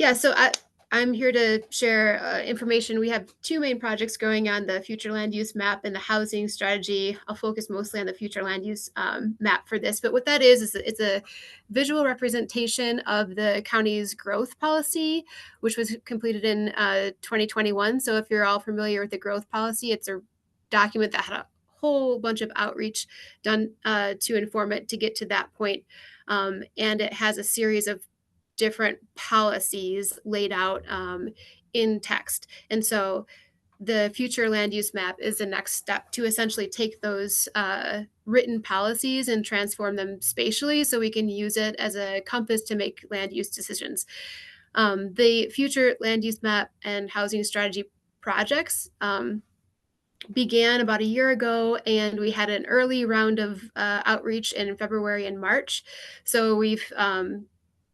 Yeah, so I'm here to share information. We have two main projects going on, the future land use map and the housing strategy. I'll focus mostly on the future land use map for this, but what that is it's a visual representation of the county's growth policy, which was completed in 2021. So if you're all familiar with the growth policy, it's a document that had a whole bunch of outreach done to inform it to get to that point. And it has a series of different policies laid out in text. And so the future land use map is the next step to essentially take those written policies and transform them spatially so we can use it as a compass to make land use decisions. The future land use map and housing strategy projects began about a year ago, and we had an early round of outreach in February and March. So we've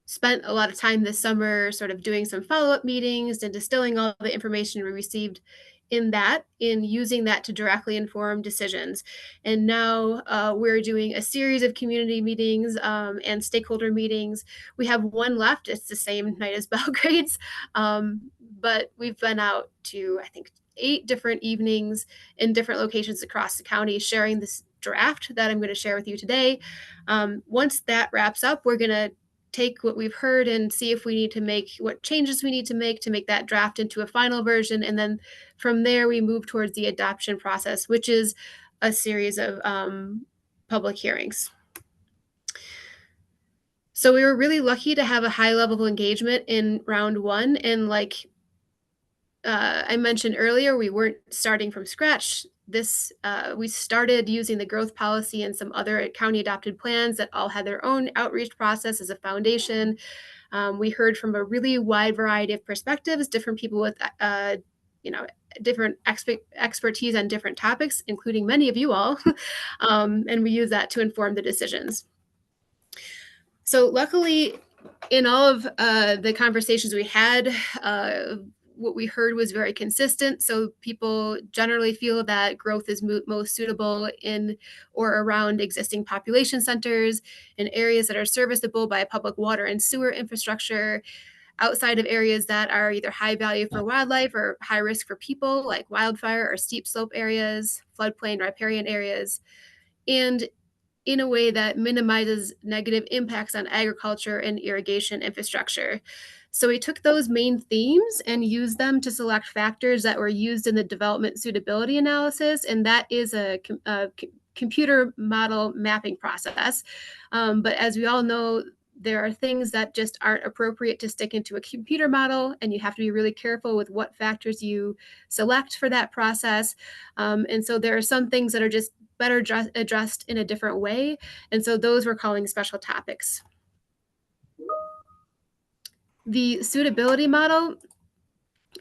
spent a lot of time this summer sort of doing some follow-up meetings and distilling all the information we received in using that to directly inform decisions. And now we're doing a series of community meetings and stakeholder meetings. We have one left. It's the same night as Belgrade's, but we've been out to, I think, 8 different evenings in different locations across the county sharing this draft that I'm going to share with you today. Once that wraps up, we're going to take what we've heard and see if we need to make what changes we need to make that draft into a final version. And then from there, we move towards the adoption process, which is a series of public hearings. So we were really lucky to have a high level of engagement in round one. And like I mentioned earlier, we weren't starting from scratch. We started using the growth policy and some other county adopted plans that all had their own outreach process as a foundation. We heard from a really wide variety of perspectives, different people with different expertise on different topics, including many of you all, and we use that to inform the decisions. So luckily, in all of the conversations we had, what we heard was very consistent. So people generally feel that growth is most suitable in or around existing population centers, in areas that are serviceable by public water and sewer infrastructure, outside of areas that are either high value for wildlife or high risk for people, like wildfire or steep slope areas, floodplain, riparian areas, and in a way that minimizes negative impacts on agriculture and irrigation infrastructure. So we took those main themes and used them to select factors that were used in the development suitability analysis, and that is a computer model mapping process. But as we all know, there are things that just aren't appropriate to stick into a computer model, and you have to be really careful with what factors you select for that process. And so there are some things that are just better addressed in a different way. And so those we're calling special topics. The suitability model,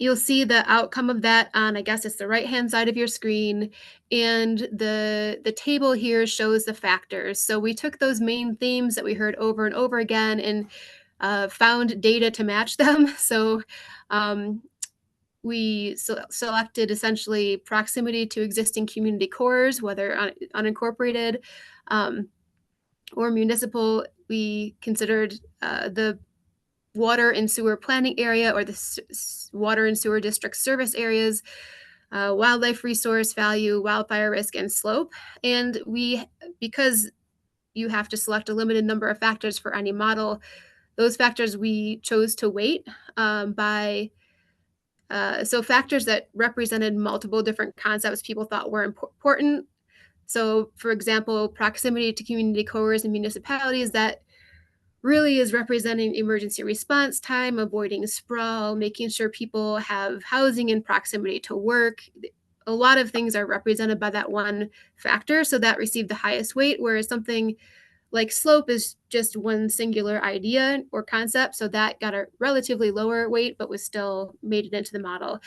you'll see the outcome of that on, I guess it's the right-hand side of your screen. And the table here shows the factors. So we took those main themes that we heard over and over again and found data to match them. So we selected essentially proximity to existing community cores, whether unincorporated or municipal. We considered the water and sewer planning area or the water and sewer district service areas, wildlife resource value, wildfire risk, and slope. And because you have to select a limited number of factors for any model, those factors we chose to weight by so factors that represented multiple different concepts people thought were important. So for example, proximity to community cores and municipalities, that really is representing emergency response time, avoiding sprawl, making sure people have housing in proximity to work. A lot of things are represented by that one factor, so that received the highest weight, whereas something like slope is just one singular idea or concept, so that got a relatively lower weight, but was still made it into the model.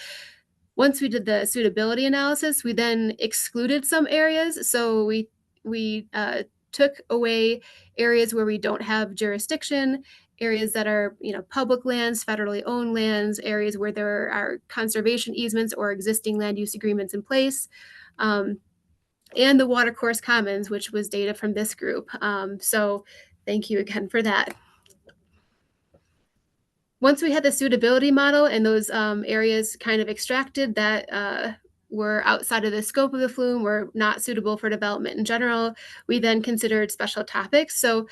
Once we did the suitability analysis, we then excluded some areas. So we took away areas where we don't have jurisdiction, areas that are public lands, federally owned lands, areas where there are conservation easements or existing land use agreements in place. And the watercourse commons, which was data from this group. So thank you again for that. Once we had the suitability model and those areas kind of extracted that were outside of the scope of the flume, were not suitable for development in general, we then considered special topics. So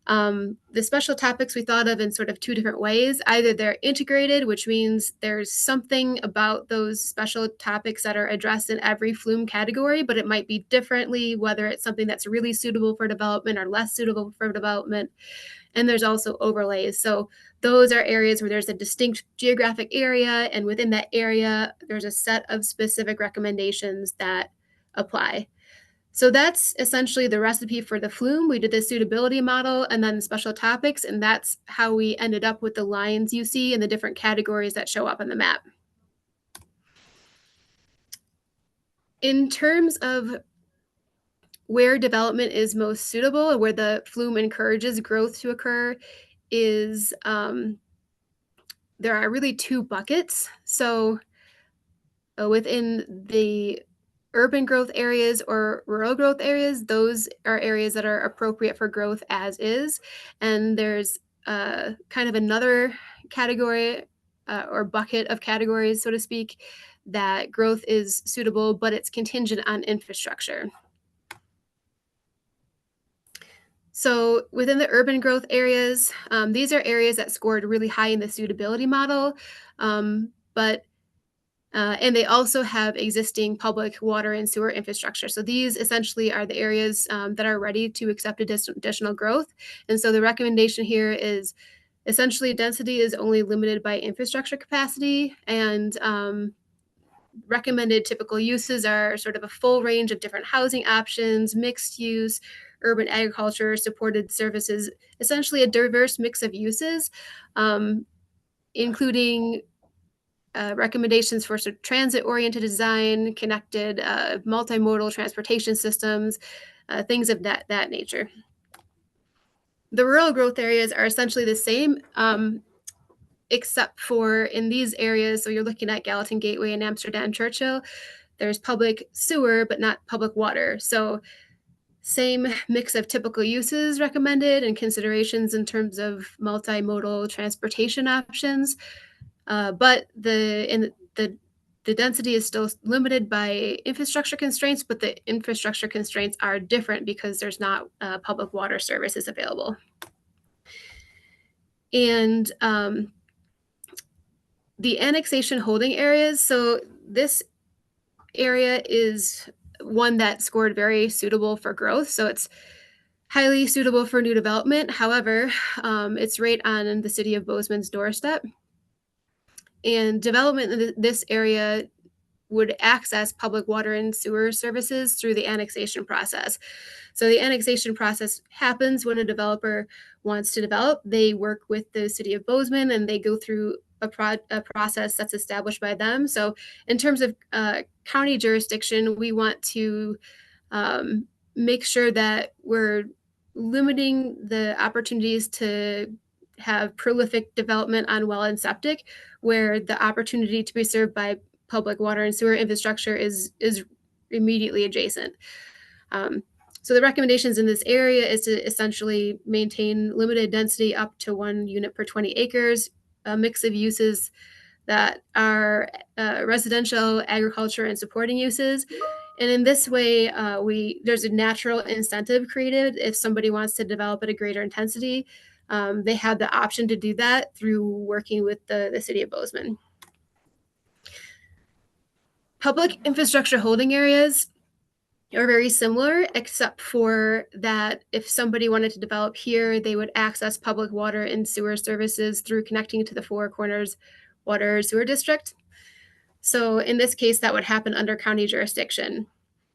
the special topics we thought of in sort of two different ways. Either they're integrated, which means there's something about those special topics that are addressed in every flume category, but it might be differently, whether it's something that's really suitable for development or less suitable for development. And there's also overlays. So those are areas where there's a distinct geographic area, and within that area, there's a set of specific recommendations that apply. So that's essentially the recipe for the flume. We did the suitability model and then special topics, and that's how we ended up with the lines you see in the different categories that show up on the map. In terms of where development is most suitable or where the flume encourages growth to occur is there are really two buckets. So within the urban growth areas or rural growth areas, those are areas that are appropriate for growth as is. And there's kind of another category or bucket of categories, so to speak, that growth is suitable, but it's contingent on infrastructure. So within the urban growth areas, these are areas that scored really high in the suitability model, but and they also have existing public water and sewer infrastructure. So these essentially are the areas that are ready to accept additional growth. And so the recommendation here is essentially density is only limited by infrastructure capacity, and recommended typical uses are sort of a full range of different housing options, mixed use, urban agriculture, supported services, essentially a diverse mix of uses, including recommendations for sort of transit-oriented design, connected multimodal transportation systems, things of that nature. The rural growth areas are essentially the same, except for in these areas, so you're looking at Gallatin Gateway and Amsterdam Churchill, there's public sewer, but not public water. So same mix of typical uses recommended and considerations in terms of multimodal transportation options. But the density is still limited by infrastructure constraints, but the infrastructure constraints are different because there's not public water services available. And the annexation holding areas, so this area is one that scored very suitable for growth. So it's highly suitable for new development. However, it's right on the city of Bozeman's doorstep. And development in this area would access public water and sewer services through the annexation process. So the annexation process happens when a developer wants to develop. They work with the city of Bozeman and they go through a process that's established by them. So in terms of county jurisdiction, we want to make sure that we're limiting the opportunities to have prolific development on well and septic, where the opportunity to be served by public water and sewer infrastructure is immediately adjacent. So the recommendations in this area is to essentially maintain limited density up to 1 unit per 20 acres, a mix of uses that are residential, agriculture, and supporting uses. And in this way, there's a natural incentive created if somebody wants to develop at a greater intensity. They have the option to do that through working with the city of Bozeman. Public infrastructure holding areas are very similar, except for that if somebody wanted to develop here, they would access public water and sewer services through connecting to the Four Corners Water Sewer District. So in this case, that would happen under county jurisdiction.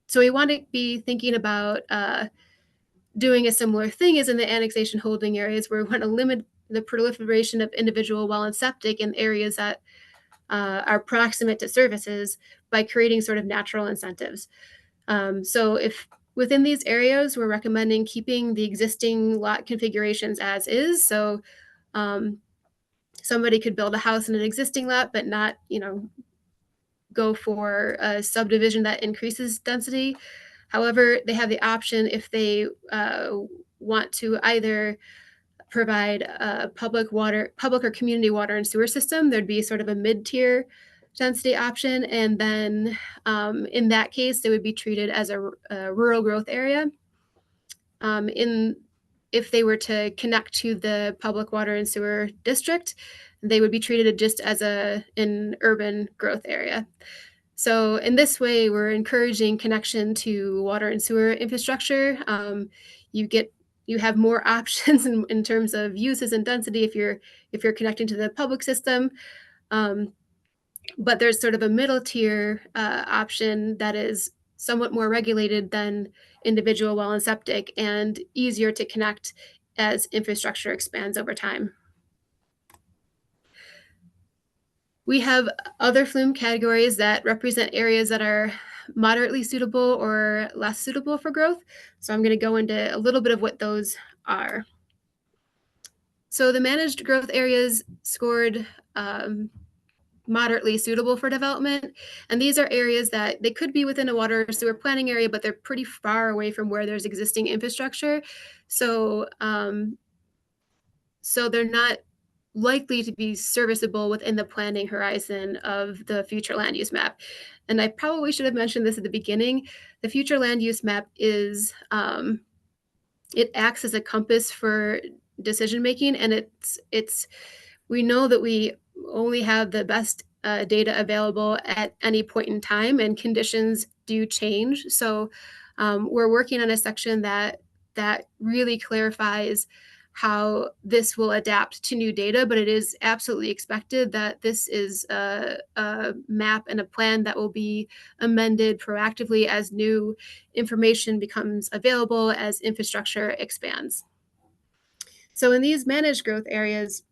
So we want to be thinking about doing a similar thing as in the annexation holding areas, where we want to limit the proliferation of individual well and septic in areas that are proximate to services by creating sort of natural incentives. So if within these areas, we're recommending keeping the existing lot configurations as is. So somebody could build a house in an existing lot, but not, go for a subdivision that increases density. However, they have the option if they want to either provide a public or community water and sewer system. There'd be sort of a mid-tier density option, and then in that case, they would be treated as a rural growth area. In if they were to connect to the public water and sewer district, they would be treated just as an urban growth area. So in this way, we're encouraging connection to water and sewer infrastructure. You get you have more options in terms of uses and density if you're connecting to the public system. Um, but there's sort of a middle tier option that is somewhat more regulated than individual well and septic and easier to connect as infrastructure expands over time. We have other flume categories that represent areas that are moderately suitable or less suitable for growth. So I'm going to go into a little bit of what those are. So the managed growth areas scored moderately suitable for development. And these are areas that they could be within a water or sewer planning area, but they're pretty far away from where there's existing infrastructure. So, so they're not likely to be serviceable within the planning horizon of the future land use map. And I probably should have mentioned this at the beginning. The future land use map is, it acts as a compass for decision making, and we know that we only have the best data available at any point in time, and conditions do change. So we're working on a section that really clarifies how this will adapt to new data, but it is absolutely expected that this is a map and a plan that will be amended proactively as new information becomes available, as infrastructure expands. So in these managed growth areas,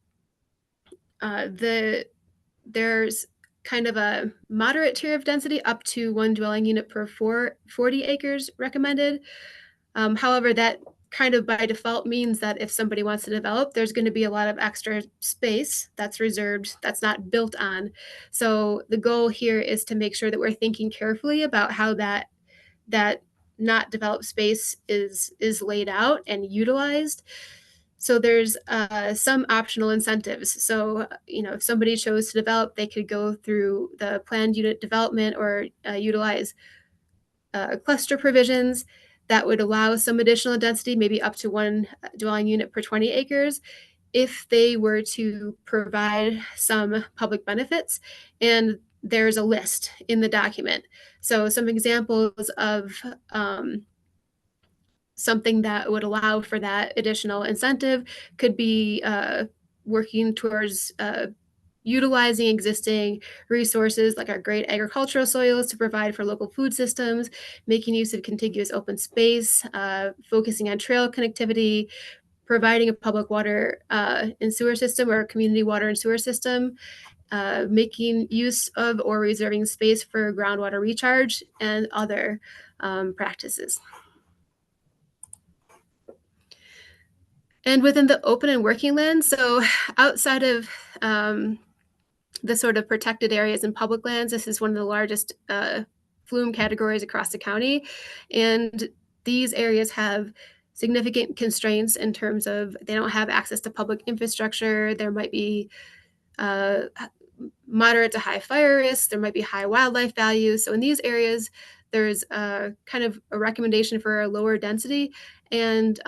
there's kind of a moderate tier of density up to one dwelling unit per 40 acres recommended. However, that kind of by default means that if somebody wants to develop, there's going to be a lot of extra space that's reserved, that's not built on. So the goal here is to make sure that we're thinking carefully about how that not developed space is laid out and utilized. So there's some optional incentives. So, if somebody chose to develop, they could go through the planned unit development or utilize cluster provisions that would allow some additional density, maybe up to one dwelling unit per 20 acres, if they were to provide some public benefits. And there's a list in the document. So some examples of something that would allow for that additional incentive could be working towards utilizing existing resources like our great agricultural soils to provide for local food systems, making use of contiguous open space, focusing on trail connectivity, providing a public water and sewer system or a community water and sewer system, making use of or reserving space for groundwater recharge, and other practices. And within the open and working lands, so outside of the sort of protected areas and public lands, this is one of the largest flume categories across the county. And these areas have significant constraints in terms of they don't have access to public infrastructure. There might be moderate to high fire risk. There might be high wildlife values. So in these areas, there's kind of a recommendation for a lower density and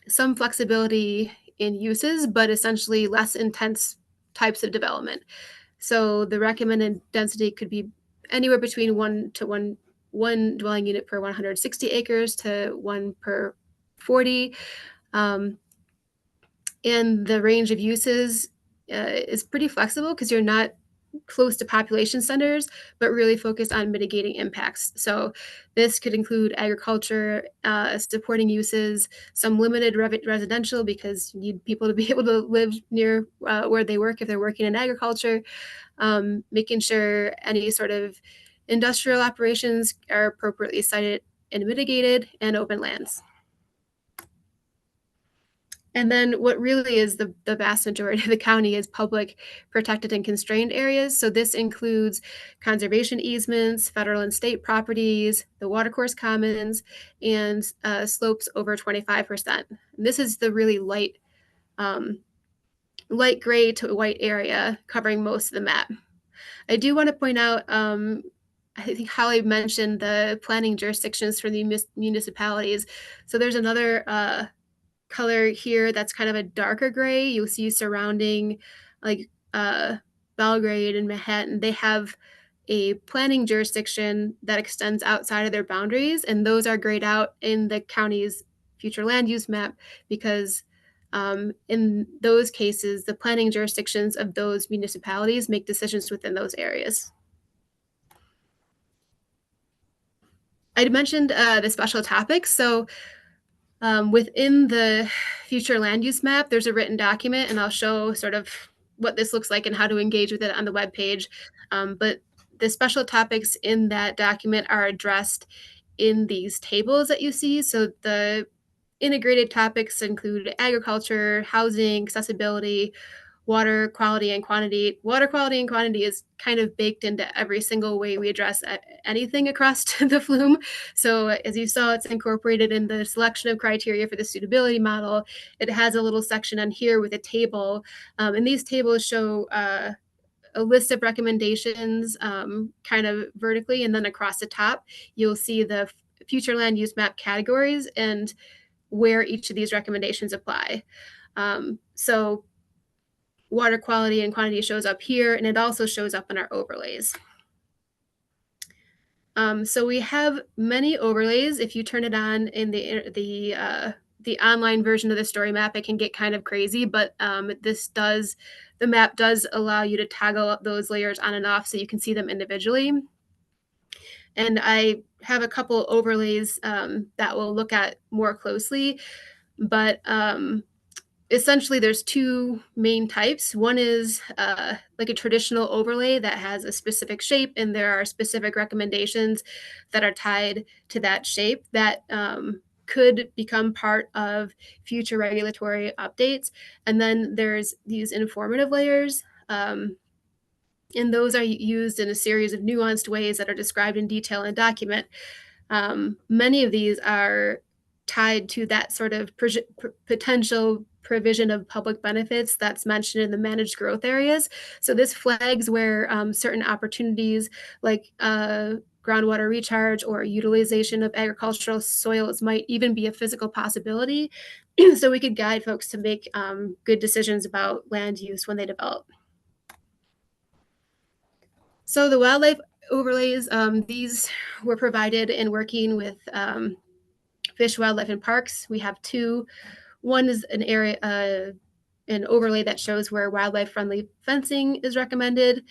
some flexibility in uses, but essentially less intense types of development. So the recommended density could be anywhere between one dwelling unit per 160 acres to one per 40. And the range of uses is pretty flexible because you're not close to population centers, but really focused on mitigating impacts. So this could include agriculture, supporting uses, some limited residential because you need people to be able to live near where they work if they're working in agriculture, making sure any sort of industrial operations are appropriately sited and mitigated, and open lands. And then what really is the vast majority of the county is public, protected, and constrained areas. So this includes conservation easements, federal and state properties, the watercourse commons, and slopes over 25%. And this is the really um, light gray to white area covering most of the map. I do want to point out, I think Holly mentioned the planning jurisdictions for the municipalities. So there's another color here that's kind of a darker gray. You'll see surrounding like Belgrade and Manhattan, they have a planning jurisdiction that extends outside of their boundaries, and those are grayed out in the county's future land use map because in those cases, the planning jurisdictions of those municipalities make decisions within those areas. I mentioned the special topics. So within the future land use map, there's a written document, and I'll show sort of what this looks like and how to engage with it on the web page. But the special topics in that document are addressed in these tables that you see. So the integrated topics include agriculture, housing, accessibility, water quality and quantity. Water quality and quantity is kind of baked into every single way we address anything across the flume. So as you saw, it's incorporated in the selection of criteria for the suitability model. It has a little section on here with a table, and these tables show a list of recommendations kind of vertically, and then across the top, you'll see the future land use map categories and where each of these recommendations apply. So water quality and quantity shows up here, and it also shows up in our overlays. So we have many overlays. If you turn it on in the online version of the story map, it can get kind of crazy, but the map does allow you to toggle those layers on and off so you can see them individually. And I have a couple overlays that we'll look at more closely, but essentially there's two main types. One is like a traditional overlay that has a specific shape, and there are specific recommendations that are tied to that shape that could become part of future regulatory updates. And then there's these informative layers, and those are used in a series of nuanced ways that are described in detail in a document. Many of these are tied to that sort of potential provision of public benefits that's mentioned in the managed growth areas. So this flags where certain opportunities like groundwater recharge or utilization of agricultural soils might even be a physical possibility. So we could guide folks to make good decisions about land use when they develop. So the wildlife overlays, these were provided in working with Fish, Wildlife, and Parks. We have two. One is an area, an overlay that shows where wildlife-friendly fencing is recommended.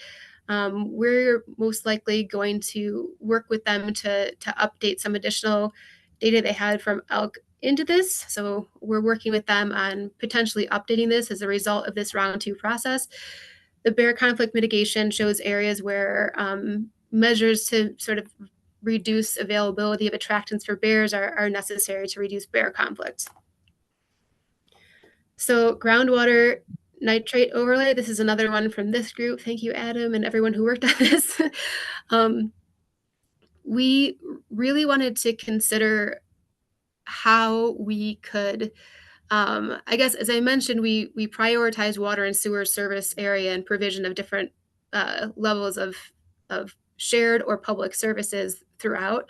We're most likely going to work with them to update some additional data they had from elk into this. So we're working with them on potentially updating this as a result of this round 2 process. The bear conflict mitigation shows areas where measures to sort of reduce availability of attractants for bears are necessary to reduce bear conflict. So groundwater nitrate overlay, this is another one from this group. Thank you, Adam, and everyone who worked on this. We really wanted to consider how we could, I guess, as I mentioned, we prioritize water and sewer service area and provision of different levels of shared or public services throughout.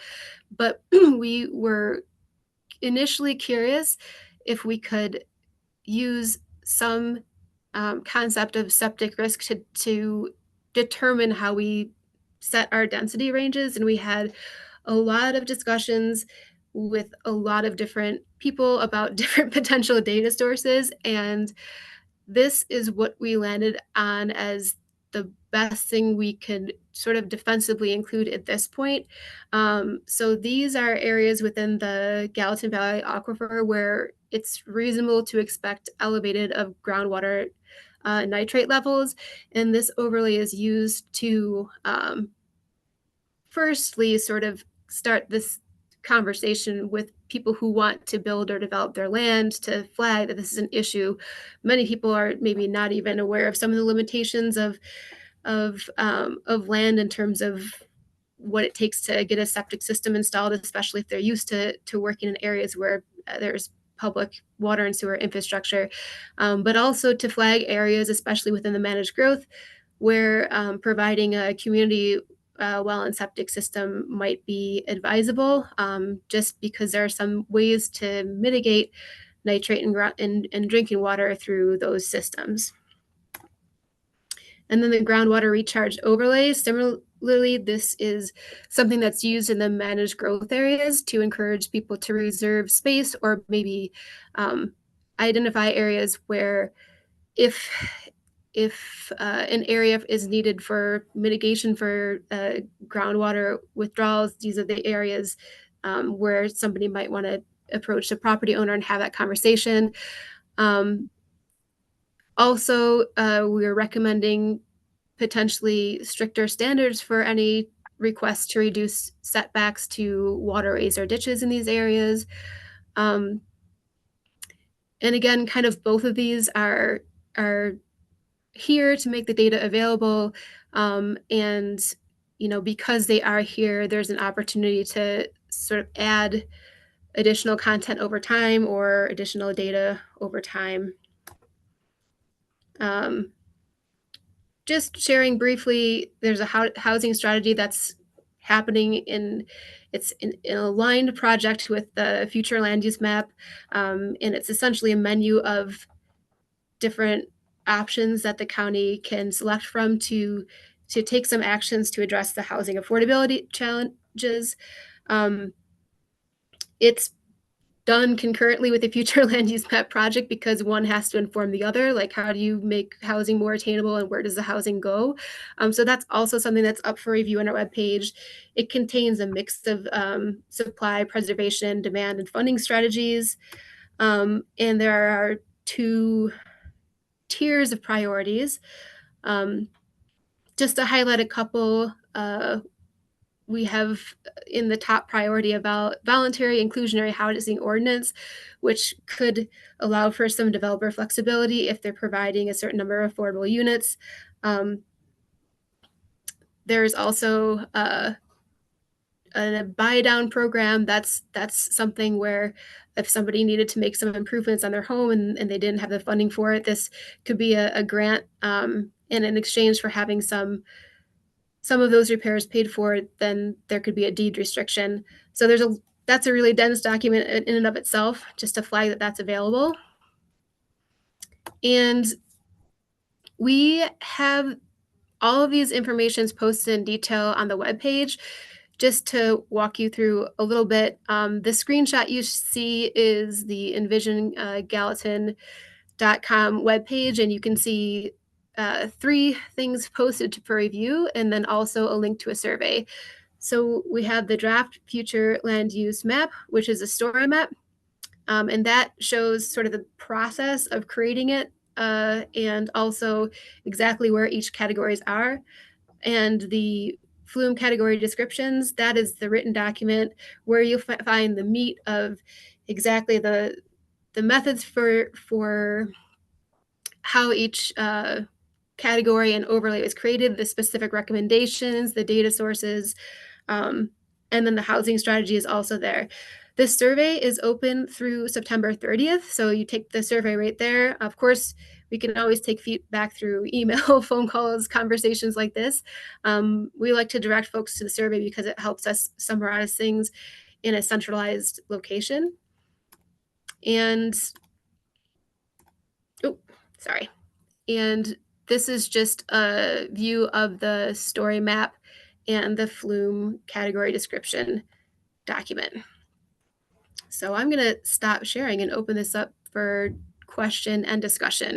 But we were initially curious if we could use some concept of septic risk to determine how we set our density ranges. And we had a lot of discussions with a lot of different people about different potential data sources. And this is what we landed on as the best thing we could sort of defensively include at this point. So these are areas within the Gallatin Valley Aquifer where it's reasonable to expect elevated of groundwater nitrate levels. And this overlay is used to firstly sort of start this conversation with people who want to build or develop their land to flag that this is an issue. Many people are maybe not even aware of some of the limitations of land in terms of what it takes to get a septic system installed, especially if they're used to working in areas where there's public water and sewer infrastructure, but also to flag areas, especially within the managed growth, where providing a community well and septic system might be advisable, just because there are some ways to mitigate nitrate in drinking water through those systems. And then the groundwater recharge overlay, similarly, this is something that's used in the managed growth areas to encourage people to reserve space or maybe identify areas where if an area is needed for mitigation for groundwater withdrawals, these are the areas where somebody might want to approach the property owner and have that conversation. Also, we're recommending potentially stricter standards for any requests to reduce setbacks to waterways or ditches in these areas. And again, kind of both of these are here to make the data available. And because they are here, there's an opportunity to sort of add additional content over time or additional data over time. Just sharing briefly, there's a housing strategy that's happening it's an aligned project with the future land use map, and it's essentially a menu of different options that the county can select from to take some actions to address the housing affordability challenges. It's done concurrently with the future land use map project because one has to inform the other, like how do you make housing more attainable and where does the housing go? So that's also something that's up for review on our webpage. It contains a mix of supply, preservation, demand, and funding strategies. And there are 2 tiers of priorities. Just to highlight a couple, we have in the top priority about voluntary inclusionary housing ordinance, which could allow for some developer flexibility if they're providing a certain number of affordable units. There's also a buy down program. That's something where if somebody needed to make some improvements on their home and they didn't have the funding for it, this could be a grant, and in exchange for having some of those repairs paid for, then there could be a deed restriction. So that's a really dense document in and of itself, just to flag that that's available. And we have all of these informations posted in detail on the webpage. Just to walk you through a little bit, the screenshot you see is the Envision Gallatin.com webpage, and you can see 3 things posted for review, and then also a link to a survey. So we have the draft future land use map, which is a story map, and that shows sort of the process of creating it, and also exactly where each categories are. And the Flume category descriptions, that is the written document where you'll find the meat of exactly the methods for how each category and overlay was created, the specific recommendations, the data sources, and then the housing strategy is also there. This survey is open through September 30th, so you take the survey right there. Of course, we can always take feedback through email, phone calls, conversations like this. We like to direct folks to the survey because it helps us summarize things in a centralized location. And, and this is just a view of the story map and the Flume category description document. So I'm going to stop sharing and open this up for question and discussion.